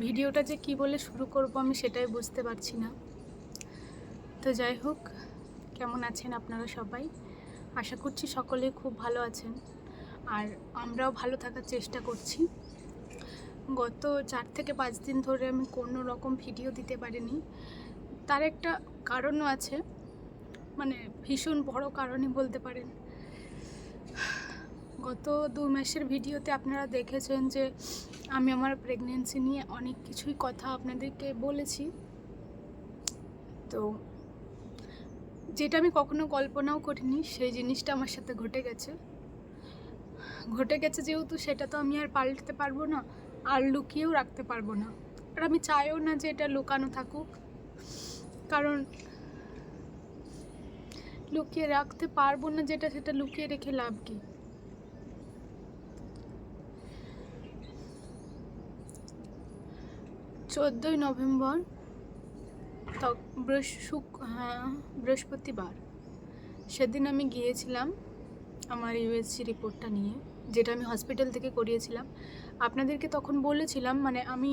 ভিডিওটা যে কি বলে শুরু করব আমি সেটাই বুঝতে পারছি না। তো যাই হোক, কেমন আছেন আপনারা সবাই? আশা করছি সকলে খুব ভালো আছেন, আর আমরাও ভালো থাকার চেষ্টা করছি। গত 4 থেকে 5 দিন ধরে আমি কোনো রকম ভিডিও দিতে পারিনি। তার একটা কারণও আছে, মানে ভীষণ বড় কারণই বলতে পারেন। গত 2 মাসের ভিডিওতে আপনারা দেখেছেন যে আমি আমার প্রেগন্যান্সি নিয়ে অনেক কিছুই কথা আপনাদেরকে বলেছি। তো যেটা আমি কখনো কল্পনাও করিনি সেই জিনিসটা আমার সাথে ঘটে গেছে যেহেতু সেটা তো আমি আর পাল্টাতে পারবো না, আর লুকিয়েও রাখতে পারবো না। আর আমি চাইও না যে এটা লুকানো থাকুক, কারণ লুকিয়ে রাখতে পারবো না যেটা, সেটা লুকিয়ে রেখে লাভ কি? 14ই নভেম্বর বৃহস্পতিবার সেদিন আমি গিয়েছিলাম আমার ইউএসজি রিপোর্টটা নিয়ে, যেটা আমি হসপিটাল থেকে করিয়েছিলাম। আপনাদেরকে তখন বলেছিলাম, মানে আমি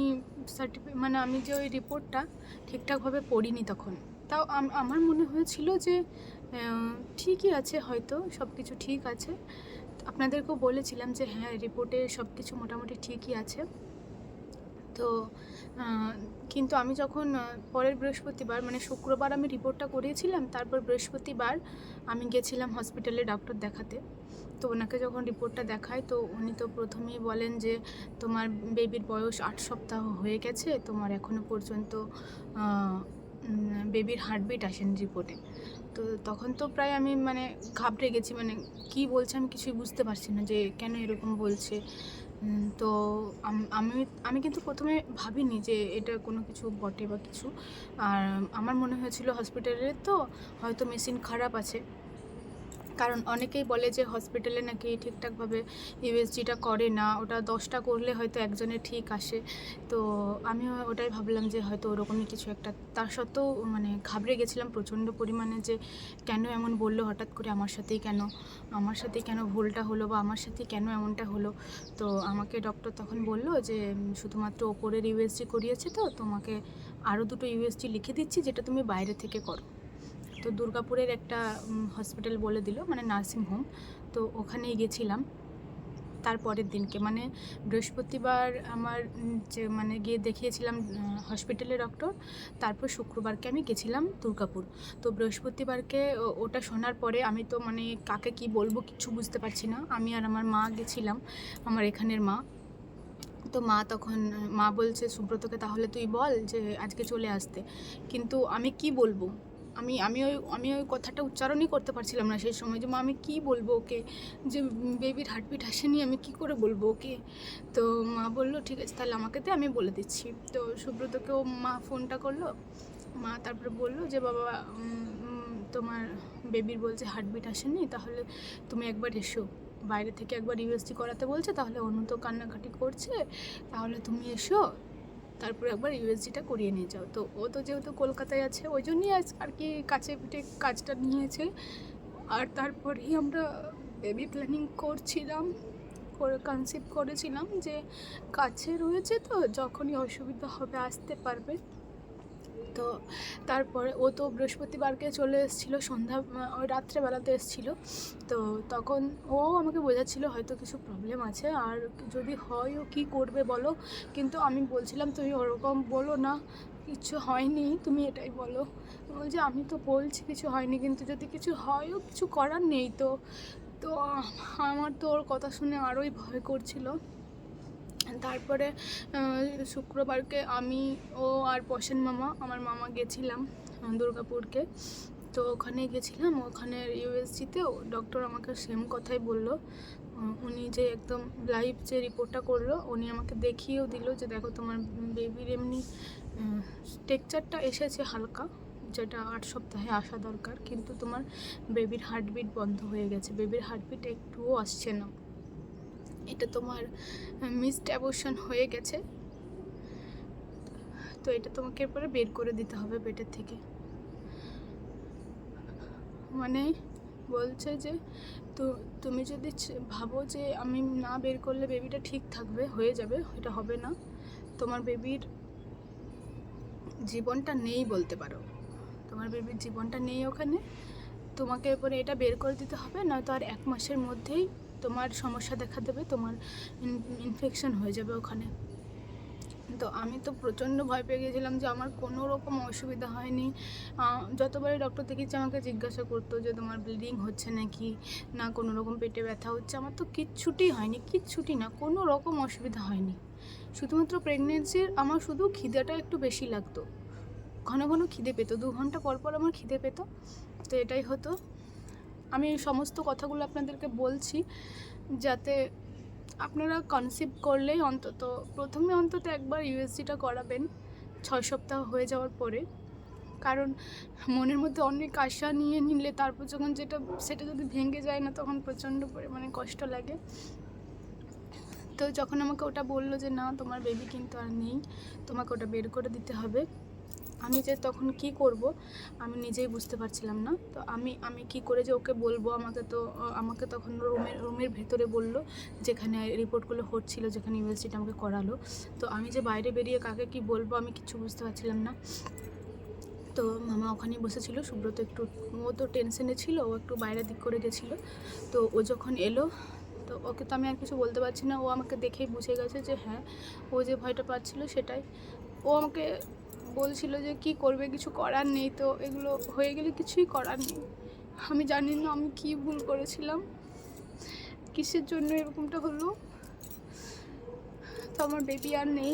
আমি যে ওই রিপোর্টটা ঠিকঠাকভাবে পড়িনি তখন। তাও আমার মনে হয়েছিল যে ঠিকই আছে, হয়তো সব কিছু ঠিক আছে। আপনাদেরকেও বলেছিলাম যে হ্যাঁ, রিপোর্টে সব কিছু মোটামুটি ঠিকই আছে। তো কিন্তু আমি যখন পরের বৃহস্পতিবার, মানে শুক্রবার আমি রিপোর্টটা করিয়েছিলাম, তারপর বৃহস্পতিবার আমি গেছিলাম হসপিটালে ডক্টর দেখাতে। তো ওনাকে যখন রিপোর্টটা দেখায়, তো উনি তো প্রথমেই বলেন যে তোমার বেবির বয়স 8 সপ্তাহ হয়ে গেছে, তোমার এখনও পর্যন্ত বেবির হার্টবিট আসেনি রিপোর্টে। তো তখন তো প্রায় আমি মানে ঘাবড়ে গেছি, মানে কি বলছে আমি কিছুই বুঝতে পারছি না যে কেন এরকম বলছে। তো আমি আমি কিন্তু প্রথমে ভাবিনি যে এটা কোনো কিছু বটে বা কিছু। আর আমার মনে হয়েছিল হসপিটালে তো হয়তো মেশিন খারাপ আছে, কারণ অনেকেই বলে যে হসপিটালে নাকি ঠিকঠাকভাবে ইউএসজিটা করে না, ওটা 10টা করলে হয়তো একজনের ঠিক আসে। তো আমিও ওটাই ভাবলাম যে হয়তো ওরকমই কিছু একটা। তার সত্ত্বেও মানে ঘাবড়ে গেছিলাম প্রচণ্ড পরিমাণে যে কেন এমন বললো হঠাৎ করে, আমার সাথেই কেন ভুলটা হলো, বা আমার সাথেই কেন এমনটা হলো। তো আমাকে ডক্টর তখন বলল যে শুধুমাত্র ওপরের ইউএসজি করিয়েছে, তো তোমাকে আরও 2টো ইউএসজি লিখে দিচ্ছি, যেটা তুমি বাইরে থেকে করো। তো দুর্গাপুরের একটা হসপিটাল বলে দিল, মানে নার্সিং হোম। তো ওখানেই গেছিলাম তারপরের দিনকে, মানে বৃহস্পতিবার আমার যে মানে গিয়ে দেখিয়েছিলাম হসপিটালে ডক্টর। তারপর শুক্রবারকে আমি গেছিলাম দুর্গাপুর। তো বৃহস্পতিবারকে ওটা শোনার পরে আমি তো মানে কাকে কি বলবো কিছু বুঝতে পারছি না। আমি আর আমার মা গেছিলাম, আমার এখানের মা। তো মা বলছে সুব্রতকে, তাহলে তুই বল যে আজকে চলে আসতে। কিন্তু আমি কি বলবো? আমি ওই কথাটা উচ্চারণই করতে পারছিলাম না সেই সময়, যে মা আমি কী বলবো ওকে, যে বেবির হার্টবিট আসেনি, আমি কি করে বলবো ওকে? তো মা বললো ঠিক আছে তাহলে আমাকে দে, আমি বলে দিচ্ছি। তো সুব্রতকেও মা ফোনটা করলো। মা তারপরে বললো যে বাবা, তোমার বেবির বলছে হার্টবিট আসেনি, তাহলে তুমি একবার এসো, বাইরে থেকে একবার ইউএসজি করাতে বলছে, তাহলে অনু তো কান্নাকাটি করছে, তাহলে তুমি এসো, তারপরে একবার ইউএসজিটা করিয়ে নিয়ে যাও। তো ও তো যেহেতু কলকাতায় আছে, ওই জন্যই আর কি কাছে পিঠে কাজটা নিয়েছে। আর তারপরেই আমরা বেবি প্ল্যানিং করছিলাম, করে কনসিভ করেছিলাম যে কাছে রয়েছে, তো যখনই অসুবিধা হবে আসতে পারবে। তো তারপরে ও তো বৃহস্পতিবারকে চলে এসেছিলো সন্ধ্যা, ওই রাত্রেবেলাতে এসেছিলো। তো তখন ও আমাকে বোঝাচ্ছিল হয়তো কিছু প্রবলেম আছে, আর যদি হয় ও কী করবে বলো। কিন্তু আমি বলছিলাম তুমি ওরকম বলো না, কিচ্ছু হয়নি, তুমি এটাই বলো। বলছে আমি তো বলছি কিছু হয়নি, কিন্তু যদি কিছু হয়ও কিছু করার নেই। তো তো আমার তো ওর কথা শুনে আরোই ভয় করছিল। তারপরে শুক্রবারকে আমি, ও আর পশেন মামা, আমার মামা গেছিলাম দুর্গাপুরকে। তো ওখানে গেছিলাম, ওখানের ইউএসজিতেও ডক্টর আমাকে সেম কথাই বললো। উনি যে একদম লাইভ যে রিপোর্টটা করলো, উনি আমাকে দেখিয়েও দিল যে দেখো তোমার বেবির এমনি টেক্সচারটা এসেছে হালকা, যেটা 8 সপ্তাহে আসা দরকার, কিন্তু তোমার বেবির হার্টবিট বন্ধ হয়ে গেছে, বেবির হার্টবিট একটুও আসছে না, এটা তোমার মিসড অ্যাবর্শন হয়ে গেছে। তো এটা তোমাকে এরপরে বের করে দিতে হবে পেটের থেকে। মানে বলছে যে তো তুমি যদি ভাবো যে আমি না বের করলে বেবিটা ঠিক থাকবে, হয়ে যাবে, এটা হবে না, তোমার বেবির জীবনটা নেই বলতে পারো, তোমার বেবির জীবনটা নেই ওখানে, তোমাকে এরপরে এটা বের করে দিতে হবে, নয়তো আর 1 মাসের মধ্যেই তোমার সমস্যা দেখা দেবে, তোমার ইনফেকশন হয়ে যাবে ওখানে। তো আমি তো প্রচণ্ড ভয় পেয়ে গিয়েছিলাম যে আমার কোনো রকম অসুবিধা হয়নি। যতবারই ডক্টর দেখিয়েছে আমাকে জিজ্ঞাসা করতো যে তোমার ব্লিডিং হচ্ছে নাকি, না কোনো রকম পেটে ব্যথা হচ্ছে। আমার তো কিচ্ছুটি হয়নি, কিচ্ছুটি না, কোনো রকম অসুবিধা হয়নি। শুধুমাত্র প্রেগনেন্সির আমার শুধু খিদেটা একটু বেশি লাগতো, ঘন ঘন খিদে পেতো, 2 ঘন্টা পর পর আমার খিদে পেতো। তো এটাই হতো। আমি এই সমস্ত কথাগুলো আপনাদেরকে বলছি যাতে আপনারা কনসিভ করলেই প্রথমে অন্তত একবার ইউএসজিটা করাবেন 6 সপ্তাহ হয়ে যাওয়ার পরে। কারণ মনের মধ্যে অনেক আশা নিয়ে নিলে তারপর যখন সেটা যদি ভেঙে যায় না, তখন প্রচণ্ড পরিমাণে কষ্ট লাগে। তো যখন আমাকে ওটা বললো যে না তোমার বেবি কিন্তু আর নেই, তোমাকে ওটা বের করে দিতে হবে, আমি যে তখন কি করব আমি নিজেই বুঝতে পারছিলাম না। তো আমি কি করে যে ওকে বলবো, আমাকে তখন রুমের ভেতরে বললো, যেখানে রিপোর্টগুলো হচ্ছিল, যেখানে ইউএসজিটা আমাকে করালো। তো আমি যে বাইরে বেরিয়ে কাকে কি বলবো আমি কিছু বুঝতে পারছিলাম না। তো মামা ওখানেই বসেছিল, সুব্রত ও তো টেনশনে ছিল, ও একটু বাইরের দিক করে গেছিলো। তো ও যখন এলো, তো ওকে তো আমি আর কিছু বলতে পারছি না, ও আমাকে দেখেই বুঝে গেছে যে হ্যাঁ ও যে ভয়টা পাচ্ছিল সেটাই। ও আমাকে বলছিল যে কি করবে, কিছু করার নেই, তো এগুলো হয়ে গেলে কিছুই করার নেই। আমি জানি না আমি কি ভুল করেছিলাম, কিসের জন্য এরকমটা হলো। তো আমার বেবি আর নেই,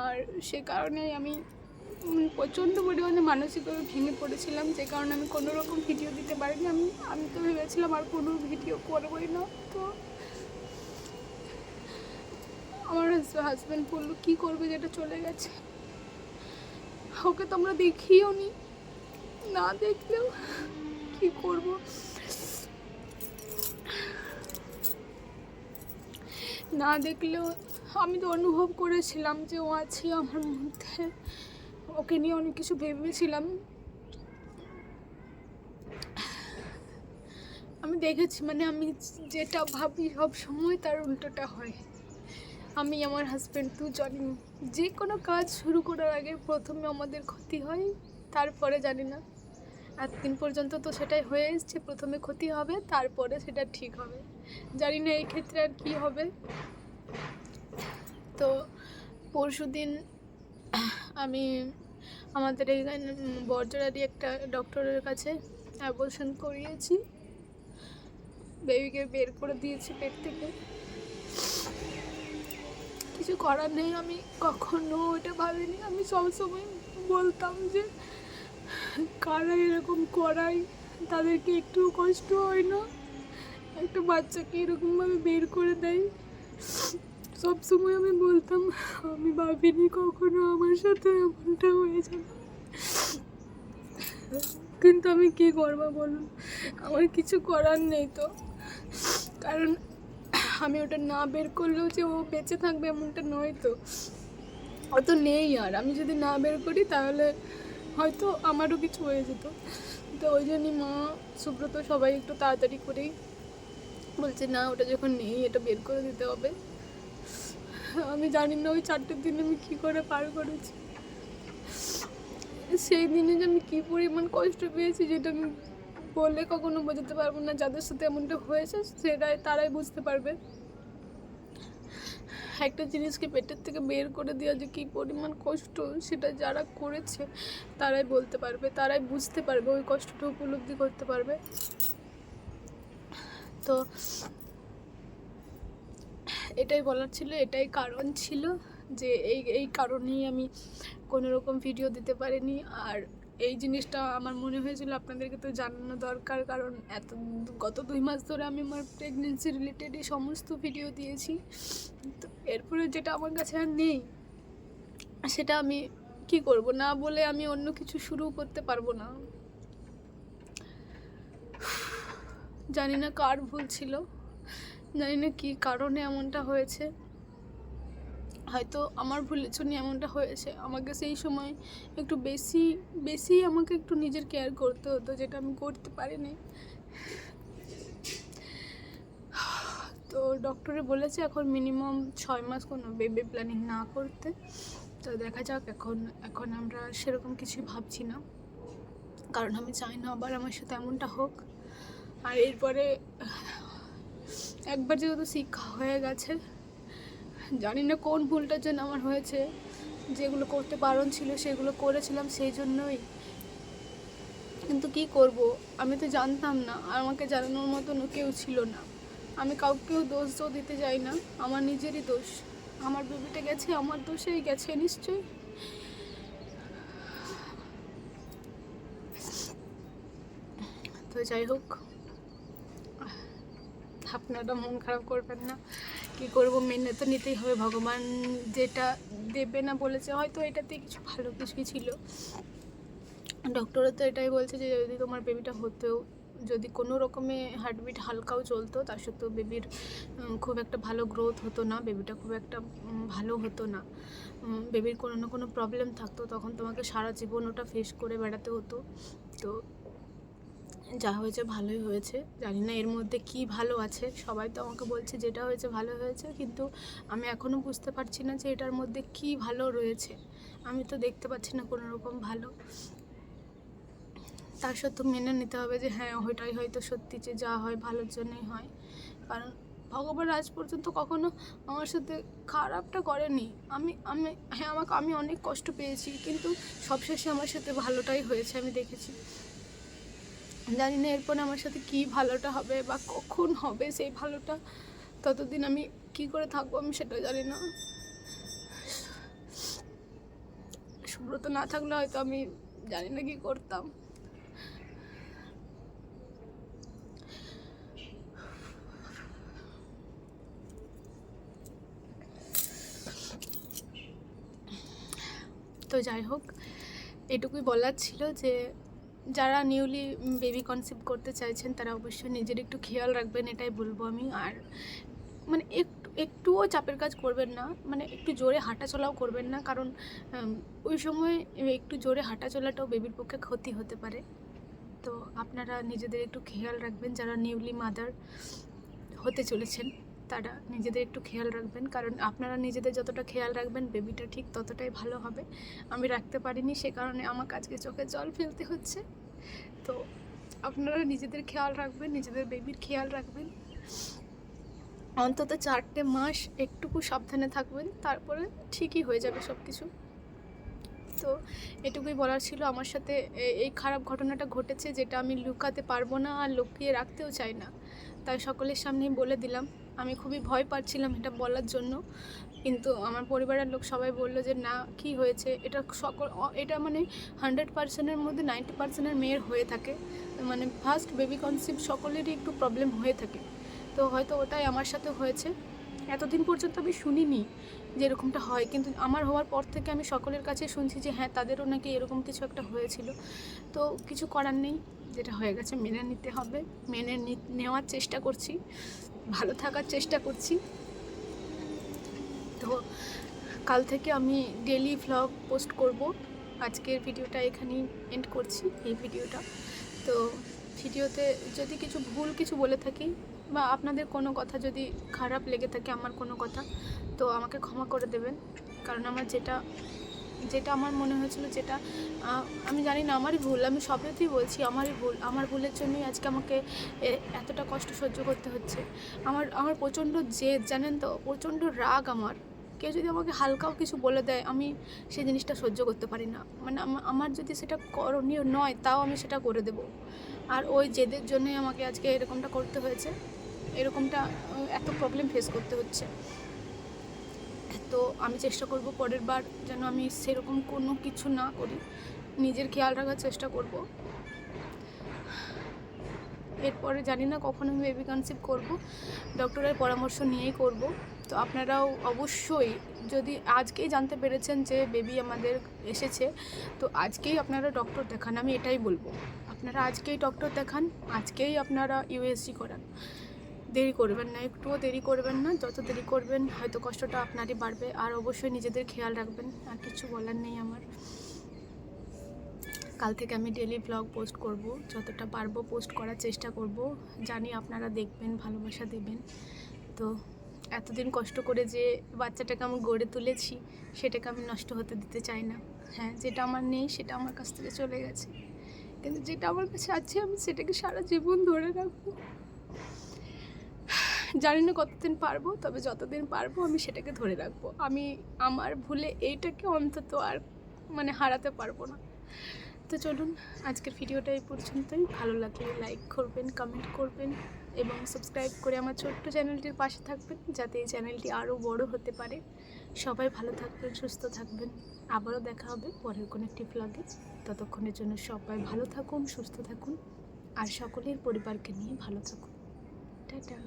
আর সে কারণেই আমি প্রচণ্ড পরিমাণে মানসিকভাবে ভেঙে পড়েছিলাম, যে কারণে আমি কোনো রকম ভিডিও দিতে পারিনি। আমি তো ভেবেছিলাম আর কোনো ভিডিও করবোই না। তো আমার হাজব্যান্ড বললো কী করবে, যেটা চলে গেছে, ওকে তো আমরা দেখিও নি, না দেখলেও কি করব। না দেখলেও আমি তো অনুভব করেছিলাম যে ও আছে আমার মধ্যে, ওকে নিয়ে অনেক কিছু ভেবেছিলাম। আমি দেখেছি, মানে আমি যেটা ভাবি সব সময় তার উল্টোটা হয়। আমি আমার হাজব্যান্ড দুজনই যে কোনো কাজ শুরু করার আগে প্রথমে আমাদের ক্ষতি হয়, তারপরে জানি না এতদিন পর্যন্ত তো সেটাই হয়ে এসছে, প্রথমে ক্ষতি হবে তারপরে সেটা ঠিক হবে। জানি না এই ক্ষেত্রে আর কী হবে। তো পরশুদিন আমি আমাদের এইখানে বড়জোড়ারই একটা ডক্টরের কাছে অ্যাবর্শন করিয়েছি, বেবিকে বের করে দিয়েছি পেট থেকে। কিছু করার নেই, আমি কখনো এটা ভাবিনি। আমি সবসময় বলতাম যে কারা এরকম করায় তাদেরকে একটু কষ্ট হয় না, একটা বাচ্চাকে এরকমভাবে বের করে দেয়। সবসময় আমি বলতাম, আমি ভাবিনি কখনো আমার সাথে এমনটা হয়ে যাবে। কিন্তু আমি কী করবো বলুন, আমার কিছু করার নেই। তো কারণ আমি ওটা না বের করলেও যে ও বেঁচে থাকবে এমনটা নয়, তো অত নেই। আর আমি যদি না বের করি তাহলে হয়তো আমারও কিছু হয়ে যেত। তো ওই জন্যই মা, সুব্রত সবাই একটু তাড়াতাড়ি করেই বলছে না ওটা যখন নেই এটা বের করে দিতে হবে। আমি জানি না ওই 4টের দিন আমি কী করে পার করেছি, সেই দিনে যে আমি কী পরিমাণ কষ্ট পেয়েছি যেটা আমি বলে কখনো বোঝাতে পারবো না। যাদের সাথে এমনটা হয়েছে তারাই বুঝতে পারবে। একটা জিনিসকে পেটের থেকে বের করে দেওয়া যে কী পরিমাণ কষ্ট, সেটা যারা করেছে তারাই বলতে পারবে, তারাই বুঝতে পারবে, ওই কষ্টটা উপলব্ধি করতে পারবে। তো এটাই বলার ছিল, এটাই কারণ ছিল যে এই কারণেই আমি কোনো রকম ভিডিও দিতে পারিনি। আর এই জিনিসটা আমার মনে হয়েছিল আপনাদেরকে তো জানানো দরকার, কারণ গত 2 মাস ধরে আমি আমার প্রেগনেন্সি রিলেটেড এই সমস্ত ভিডিও দিয়েছি। তো এরপরে যেটা আমার কাছে আর নেই, সেটা আমি কি করব, না বলে আমি অন্য কিছু শুরু করতে পারবো না। জানি না কার ভুল ছিল, জানি না কী কারণে এমনটা হয়েছে। হয়তো আমার ভুলের জন্য এমনটা হয়েছে। আমাকে সেই সময় একটু বেশি আমাকে একটু নিজের কেয়ার করতে হতো, যেটা আমি করতে পারিনি। তো ডক্টরে বলেছে এখন মিনিমাম 6 মাস কোনো বেবি প্ল্যানিং না করতে। তো দেখা যাক, এখন আমরা সেরকম কিছুই ভাবছি না, কারণ আমি চাই না আবার আমার সাথে এমনটা হোক। আর এরপরে একবার যেহেতু শিক্ষা হয়ে গেছে, জানি না কোন ভুলটার জন্য আমার হয়েছে, যেগুলো করতে বারণ ছিল সেগুলো করেছিলাম সেই জন্যই। কিন্তু কি করব, আমি তো জানতাম না, আর আমাকে জানানোর মতনও কেউ ছিল না। আমি কাউকেও দোষ দিতে যাই না, আমার নিজেরই দোষ। আমার বেবিটা গেছে, আমার দোষেই গেছে নিশ্চয়ই। তো যাই হোক, আপনারা মন খারাপ করবেন না। কি করব, মেনে তো নিতেই হবে। ভগবান যেটা দেবে না বলেছে, হয়তো এটাতে কিছু ভালো কিছুই ছিল। ডক্টরও তো এটাই বলছে যে যদি তোমার বেবিটা হতেও, যদি কোনো রকমে হার্টবিট হালকাও চলতো, তার সত্ত্বেও বেবির খুব একটা ভালো গ্রোথ হতো না, বেবিটা খুব একটা ভালো হতো না, বেবির কোনো না কোনো প্রবলেম থাকতো, তখন তোমাকে সারা জীবন ওটা ফেস করে বেড়াতে হতো। তো যা হয়েছে ভালোই হয়েছে। জানি না এর মধ্যে কি ভালো আছে, সবাই তো আমাকে বলছে যেটা হয়েছে ভালো হয়েছে, কিন্তু আমি এখনও বুঝতে পারছি না যে এটার মধ্যে কি ভালো রয়েছে। আমি তো দেখতে পাচ্ছি না কোনো রকম ভালো। তার সত্ত্বেও মেনে নিতে হবে যে হ্যাঁ, ওইটাই হয়তো সত্যি, যে যা হয় ভালোর জন্যই হয়। কারণ ভগবান আজ পর্যন্ত কখনো আমার সাথে খারাপটা করেনি। আমি অনেক কষ্ট পেয়েছি, কিন্তু সবশেষে আমার সাথে ভালোটাই হয়েছে, আমি দেখেছি। জানি না এরপরে আমার সাথে কি ভালোটা হবে বা কখন হবে সেই ভালোটা, ততদিন আমি কি করে থাকবো আমি সেটা জানি না। সুব্রত না থাকলে হয়তো আমি জানি না কি করতাম। তো যাই হোক, এটুকুই বলার ছিল যে যারা নিউলি বেবি কনসিভ করতে চাইছেন তারা অবশ্যই নিজের একটু খেয়াল রাখবেন, এটাই বলবো আমি। আর মানে একটুও চাপের কাজ করবেন না, মানে একটু জোরে হাঁটাচলাও করবেন না, কারণ ওই সময় একটু জোরে হাঁটাচলাটাও বেবির পক্ষে ক্ষতি হতে পারে। তো আপনারা নিজেদের একটু খেয়াল রাখবেন, যারা নিউলি মাদার হতে চলেছেন তারা নিজেদের একটু খেয়াল রাখবেন, কারণ আপনারা নিজেদের যতটা খেয়াল রাখবেন বেবিটা ঠিক ততটাই ভালো হবে। আমি রাখতে পারিনি, সে কারণে আমাকে আজকে চোখে জল ফেলতে হচ্ছে। তো আপনারা নিজেদের খেয়াল রাখবেন, নিজেদের বেবির খেয়াল রাখবেন, অন্তত 4টে মাস একটুকু সাবধানে থাকবেন, তারপরে ঠিকই হয়ে যাবে সব কিছু। তো এটুকুই বলার ছিল। আমার সাথে এই খারাপ ঘটনাটা ঘটেছে, যেটা আমি লুকাতে পারবো না আর লুকিয়ে রাখতেও চাই না, তাই সকলের সামনেই বলে দিলাম। আমি খুবই ভয় পাচ্ছিলাম এটা বলার জন্য, কিন্তু আমার পরিবারের লোক সবাই বললো যে না, কি হয়েছে, এটা মানে 100%-এর মধ্যে 90%-এর মেয়ের হয়ে থাকে, মানে ফার্স্ট বেবি কনসিভ সকলেরই একটু প্রবলেম হয়ে থাকে। তো হয়তো ওটাই আমার সাথে হয়েছে। এতদিন পর্যন্ত আমি শুনিনি যে এরকমটা হয়, কিন্তু আমার হওয়ার পর থেকে আমি সকলের কাছে শুনছি যে হ্যাঁ, তাদেরও নাকি এরকম কিছু একটা হয়েছিল। তো কিছু করার নেই, যেটা হয়ে গেছে মেনে নিতে হবে, নেওয়ার চেষ্টা করছি, ভালো থাকার চেষ্টা করছি। তো কাল থেকে আমি ডেলি ভ্লগ পোস্ট করব। আজকের ভিডিওটা এখানেই এন্ড করছি, এই ভিডিওটা। তো ভিডিওতে যদি কিছু বলে থাকি বা আপনাদের কোনো কথা যদি খারাপ লেগে থাকে, আমার কোনো কথা, তো আমাকে ক্ষমা করে দেবেন। কারণ আমার যেটা আমার মনে হয়েছিল, যেটা আমি জানি না, আমারই ভুল, আমি সবেতেই বলছি আমারই ভুল। আমার ভুলের জন্যই আজকে আমাকে এতটা কষ্ট সহ্য করতে হচ্ছে। আমার প্রচণ্ড জেদ, জানেন তো, প্রচণ্ড রাগ আমার। কেউ যদি আমাকে হালকাও কিছু বলে দেয়, আমি সেই জিনিসটা সহ্য করতে পারি না। মানে আমার যদি সেটা করণীয় নয়, তাও আমি সেটা করে দেব। আর ওই জেদের জন্যই আমাকে আজকে এরকমটা করতে হয়েছে, এরকমটা এত প্রবলেম ফেস করতে হচ্ছে। তো আমি চেষ্টা করব পরের বার যেন আমি সেরকম কোনো কিছু না করি, নিজের খেয়াল রাখার চেষ্টা করব। এরপরে জানি না কখন আমি বেবি কনসিভ করব, ডক্টরের পরামর্শ নিয়েই করব। তো আপনারাও অবশ্যই, যদি আজকেই জানতে পেরেছেন যে বেবি আমাদের এসেছে, তো আজকেই আপনারা ডক্টর দেখান, আমি এটাই বলবো। আপনারা আজকেই ডক্টর দেখান, আজকেই আপনারা ইউএসজি করান। দেরি করবেন না, একটুও দেরি করবেন না। যত দেরি করবেন হয়তো কষ্টটা আপনারই বাড়বে। আর অবশ্যই নিজেদের খেয়াল রাখবেন। আর কিছু বলার নেই আমার। কাল থেকে আমি ডেলি ব্লগ পোস্ট করব, যতটা পারবো পোস্ট করার চেষ্টা করব। জানি আপনারা দেখবেন, ভালোবাসা দেবেন। তো এতদিন কষ্ট করে যে বাচ্চাটাকে আমি গড়ে তুলেছি, সেটাকে আমি নষ্ট হতে দিতে চাই না। হ্যাঁ, যেটা আমার নেই সেটা আমার কাছ থেকে চলে গেছে, কিন্তু যেটা আমার কাছে আছে আমি সেটাকে সারা জীবন ধরে রাখবো। জানি না কতদিন পারবো, তবে যতদিন পারবো আমি সেটাকে ধরে রাখবো। আমি আমার ভুলে এইটাকে অন্তত আর হারাতে পারবো না। তো চলুন, আজকের ভিডিওটা এই পর্যন্তই। ভালো লাগলে লাইক করবেন, কমেন্ট করবেন এবং সাবস্ক্রাইব করে আমার ছোট্ট চ্যানেলটির পাশে থাকবেন, যাতে এই চ্যানেলটি আরও বড় হতে পারে। সবাই ভালো থাকবেন, সুস্থ থাকবেন। আবারও দেখা হবে পরের কোনো একটি ব্লগে। ততক্ষণের জন্য সবাই ভালো থাকুন, সুস্থ থাকুন আর সকলের পরিবারকে নিয়ে ভালো থাকুন। টাটা।